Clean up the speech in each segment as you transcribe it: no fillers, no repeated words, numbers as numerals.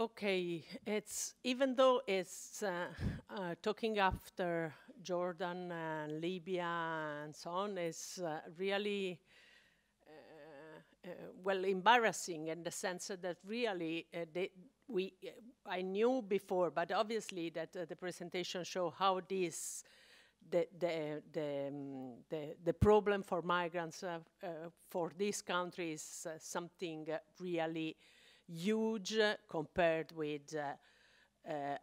Okay, it's even though it's talking after Jordan and Libya and so on is really well embarrassing in the sense that really I knew before, but obviously that the presentation show how this the problem for migrants for this country is something really huge compared with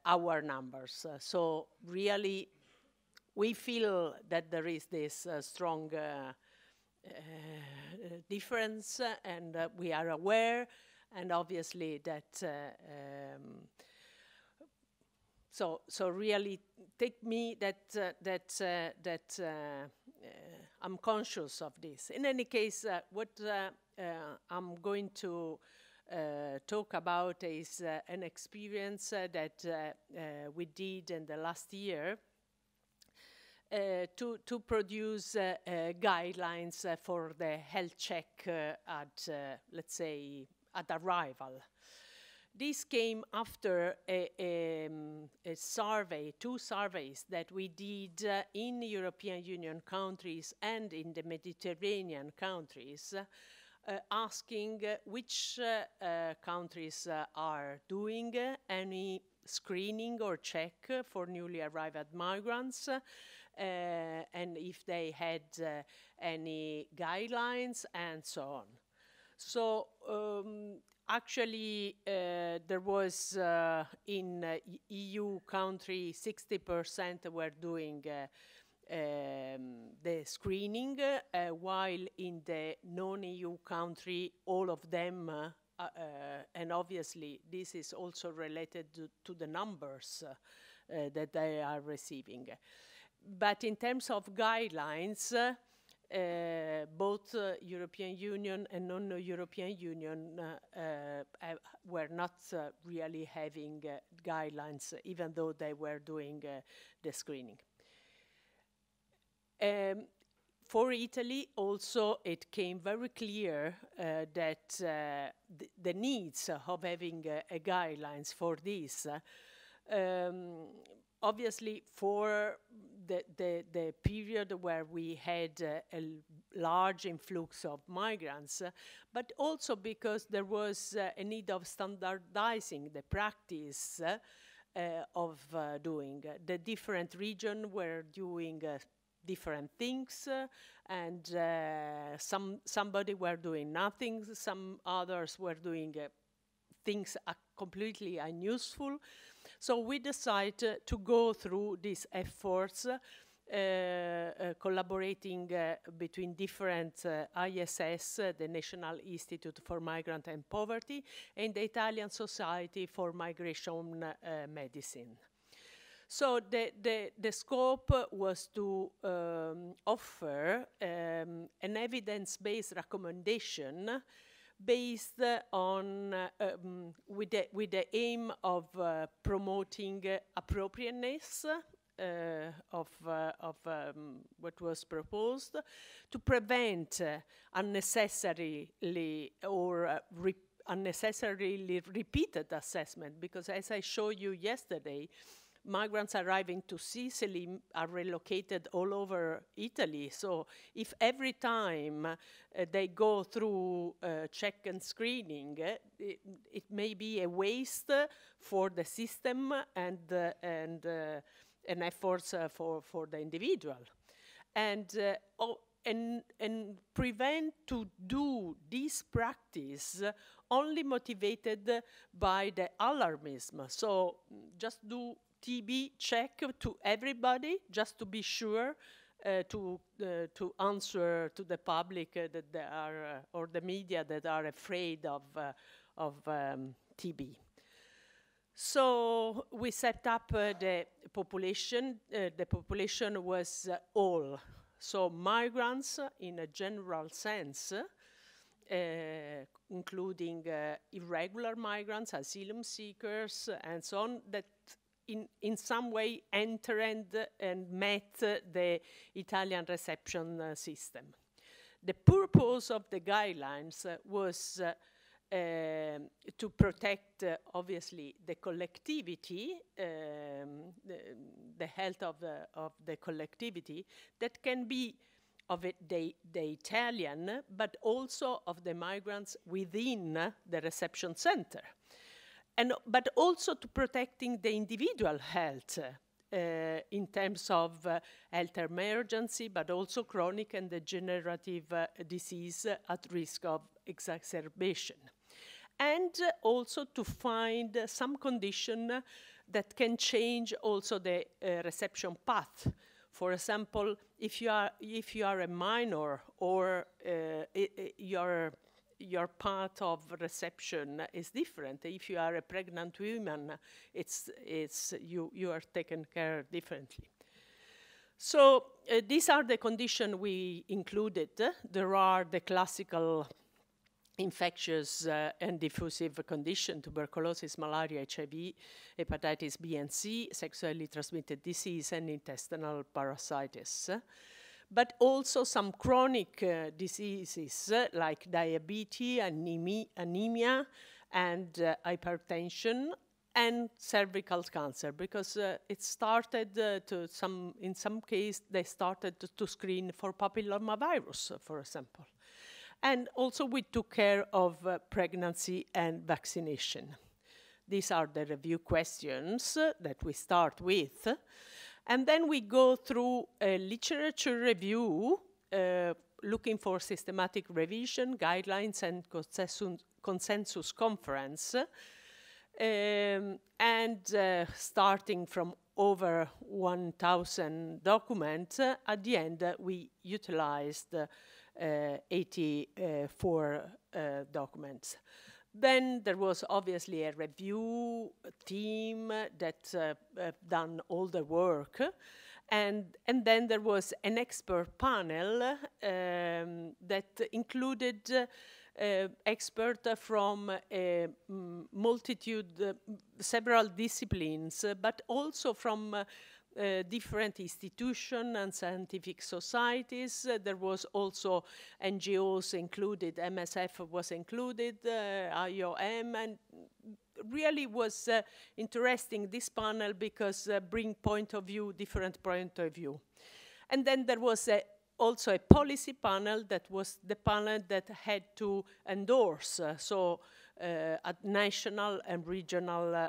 our numbers. So really, we feel that there is this strong difference, and we are aware, and obviously that. So really, take me that I'm conscious of this. In any case, what I'm going to talk about is an experience that we did in the last year to produce guidelines for the health check at, let's say, at arrival. This came after a survey, 2 surveys that we did in European Union countries and in the Mediterranean countries, asking which countries are doing any screening or check for newly arrived migrants, and if they had any guidelines and so on. So actually there was in EU country 60% were doing the screening, while in the non-EU country all of them, and obviously this is also related to the numbers that they are receiving. But in terms of guidelines, both European Union and non-European Union were not really having guidelines, even though they were doing the screening. For Italy, also, it came very clear that the needs of having guidelines for this, obviously for the period where we had a large influx of migrants, but also because there was a need of standardizing the practice of doing. The different regions were doing different things, and somebody were doing nothing, some others were doing things completely unuseful. So we decided to go through these efforts, collaborating between different ISS, the National Institute for Migrant and Poverty, and the Italian Society for Migration Medicine. So the scope was to offer an evidence-based recommendation based on, with the aim of promoting appropriateness of what was proposed, to prevent unnecessarily or unnecessarily repeated assessment, because as I showed you yesterday, migrants arriving to Sicily are relocated all over Italy. So if every time they go through check and screening, it may be a waste for the system and efforts for the individual. And prevent to do this practice only motivated by the alarmism. So just do TB check to everybody, just to be sure to answer to the public that they are, or the media that are afraid of TB. So we set up the population. The population was all, so migrants in a general sense, including irregular migrants, asylum seekers, and so on, that in some way entered and met the Italian reception system. The purpose of the guidelines was to protect, obviously, the collectivity, the health of the collectivity, that can be of the Italian, but also of the migrants within the reception center. But also to protecting the individual health in terms of health emergency, but also chronic and degenerative disease at risk of exacerbation. And also to find some condition that can change also the reception path. For example, if you are a minor, or your path of reception is different. If you are a pregnant woman, you are taken care differently. So these are the conditions we included. There are the classical infectious and diffusive condition: tuberculosis, malaria, HIV, hepatitis B and C, sexually transmitted disease, and intestinal parasitis. But also some chronic diseases like diabetes, anemia, and hypertension, and cervical cancer, because it started in some case, they started to screen for papillomavirus, for example. And also we took care of pregnancy and vaccination. These are the review questions that we start with. And then we go through a literature review, looking for systematic revision, guidelines, and consensus conference. Starting from over 1,000 documents, at the end we utilized 84 documents. Then there was obviously a review team that done all the work. And then there was an expert panel that included experts from a multitude, several disciplines, but also from different institutions and scientific societies. There was also NGOs included, MSF was included, IOM, and really was interesting, this panel, because bring different point of view. And then there was also a policy panel that was the panel that had to endorse, at national and regional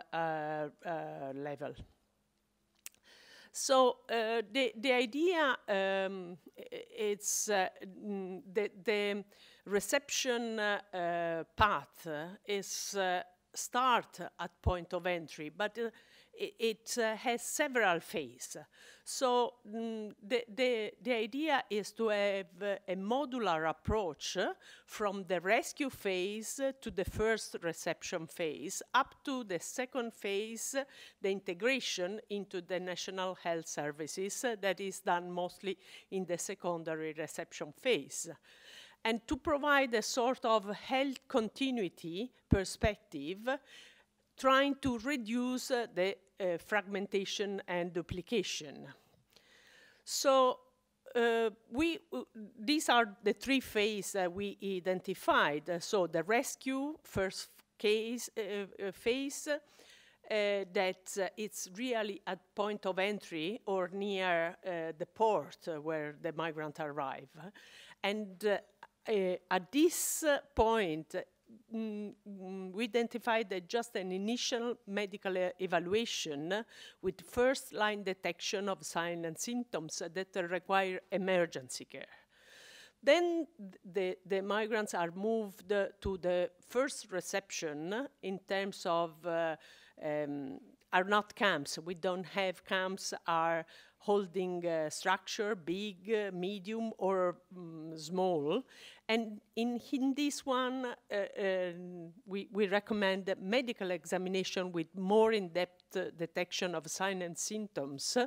level. So the idea, it's the reception path is start at point of entry, but it has several phases. So the idea is to have a modular approach from the rescue phase to the first reception phase, up to the second phase, the integration into the national health services that is done mostly in the secondary reception phase. And to provide a sort of health continuity perspective, trying to reduce the fragmentation and duplication. So these are the three phases we identified. So the rescue first phase, that it's really at point of entry or near the port where the migrants arrive. And at this point, we identified that just an initial medical evaluation with first-line detection of signs and symptoms that require emergency care. Then the migrants are moved to the first reception in terms of are not camps. We don't have camps, are holding structure, big, medium, or small. And in this one, we recommend medical examination with more in-depth detection of signs and symptoms,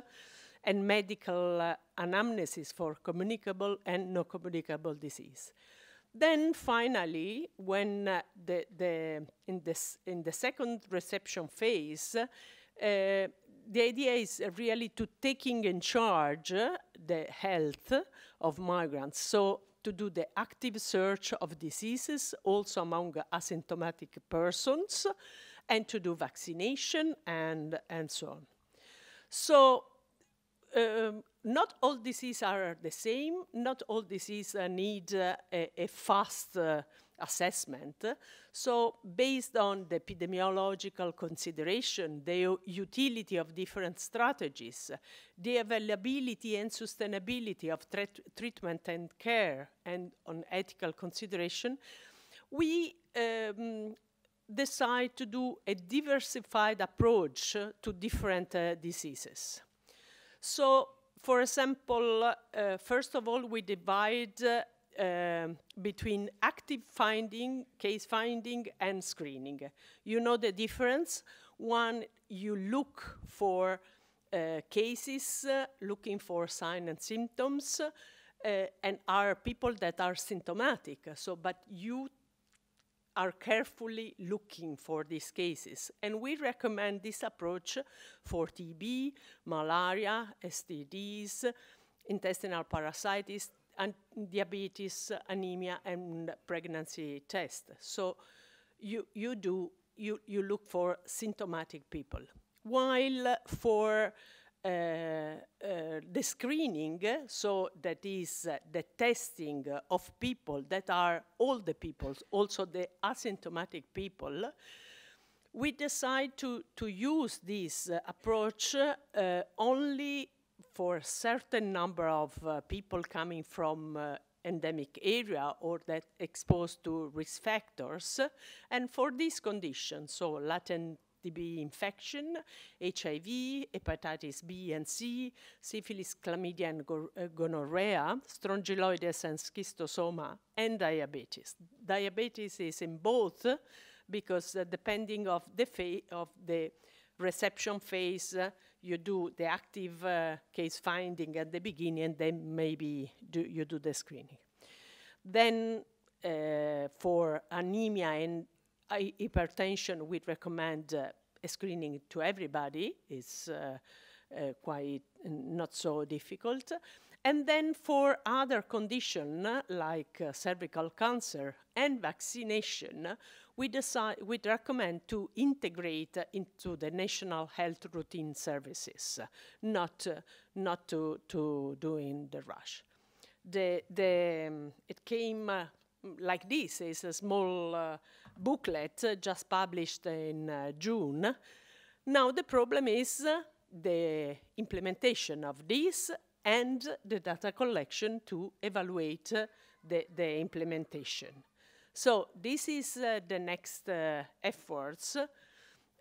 and medical anamnesis for communicable and non-communicable disease. Then finally, when in the second reception phase, the idea is really to taking in charge the health of migrants. So to do the active search of diseases, also among asymptomatic persons, and to do vaccination and so on. So not all diseases are the same. Not all diseases need a fast assessment. So based on the epidemiological consideration, the utility of different strategies, the availability and sustainability of treatment and care, and on ethical consideration, we decide to do a diversified approach to different diseases. So, for example, first of all, we divide between active finding, case finding, and screening. You know the difference. One, you look for cases, looking for signs and symptoms, and are people that are symptomatic. So, but you are carefully looking for these cases. And we recommend this approach for TB, malaria, STDs, intestinal parasitis, and diabetes, anemia, and pregnancy test. So you look for symptomatic people. While for the screening, so that is the testing of people that are all the people, also the asymptomatic people, we decide to use this approach only for a certain number of people coming from endemic area or that exposed to risk factors, and for these conditions, so latent TB infection, HIV, hepatitis B and C, syphilis, chlamydia, and gonorrhea, strongyloides and schistosoma, and diabetes. Diabetes is in both because depending of the reception phase, you do the active case finding at the beginning, and then maybe you do the screening. Then for anemia and hypertension, we recommend a screening to everybody. It's quite not so difficult. And then for other conditions like cervical cancer and vaccination, we recommend to integrate into the national health routine services, not to do in the rush. It came like this. It's a small booklet just published in June. Now the problem is the implementation of this and the data collection to evaluate the implementation. So this is the next efforts.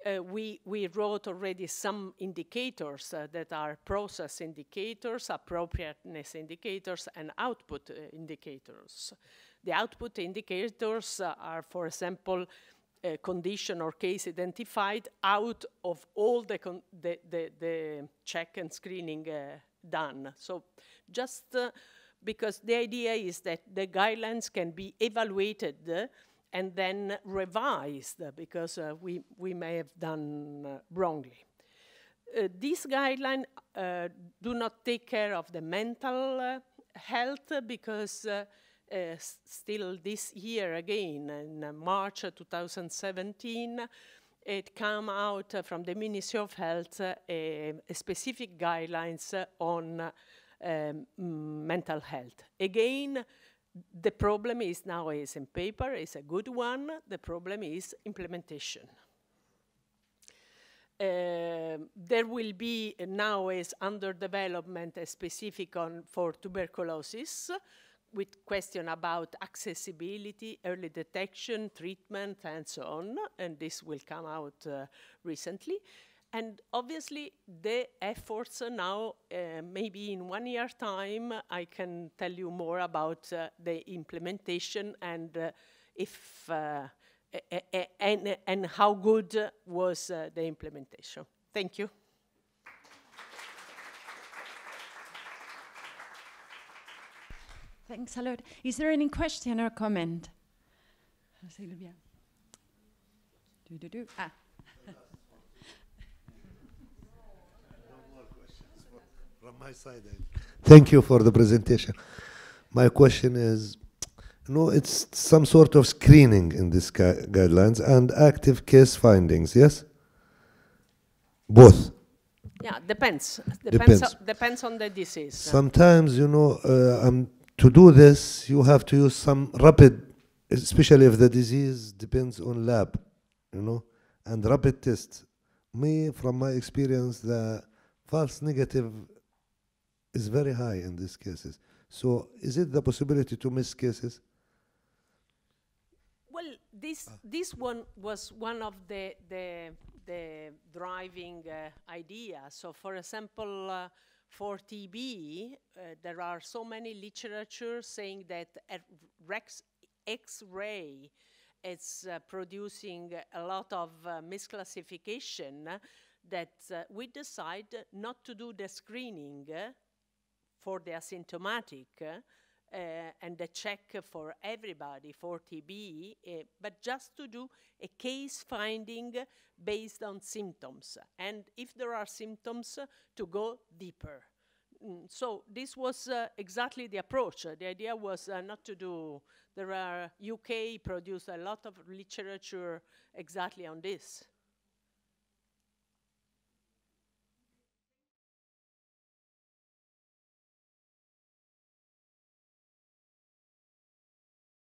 We wrote already some indicators that are process indicators, appropriateness indicators, and output indicators. The output indicators are, for example, condition or case identified out of all the check and screening done. So just because the idea is that the guidelines can be evaluated and then revised because we may have done wrongly. These guidelines do not take care of the mental health because still this year again, in March 2017, it came out from the Ministry of Health a specific guidelines on mental health. Again, the problem is now is in paper, it's a good one. The problem is implementation. There will be now is under development a specific for tuberculosis with question about accessibility, early detection, treatment, and so on. And this will come out recently. And obviously, the efforts now, maybe in 1 year time, I can tell you more about the implementation and if and how good was the implementation. Thank you. Thanks a lot. Is there any question or comment? Silvia. Ah. From my side, thank you for the presentation. My question is, it's some sort of screening in this guidelines and active case findings, yes? Both. Yeah, depends. Depends on the disease. Sometimes, to do this, you have to use some rapid, especially if the disease depends on lab, and rapid tests. From my experience, the false negative is very high in these cases. So is it the possibility to miss cases? Well, this one was one of the driving ideas. So, for example, for TB, there are so many literature saying that X-ray is producing a lot of misclassification that we decide not to do the screening for the asymptomatic and the check for everybody for TB, but just to do a case finding based on symptoms. And if there are symptoms, to go deeper. So this was exactly the approach. The idea was not to do, UK produced a lot of literature exactly on this.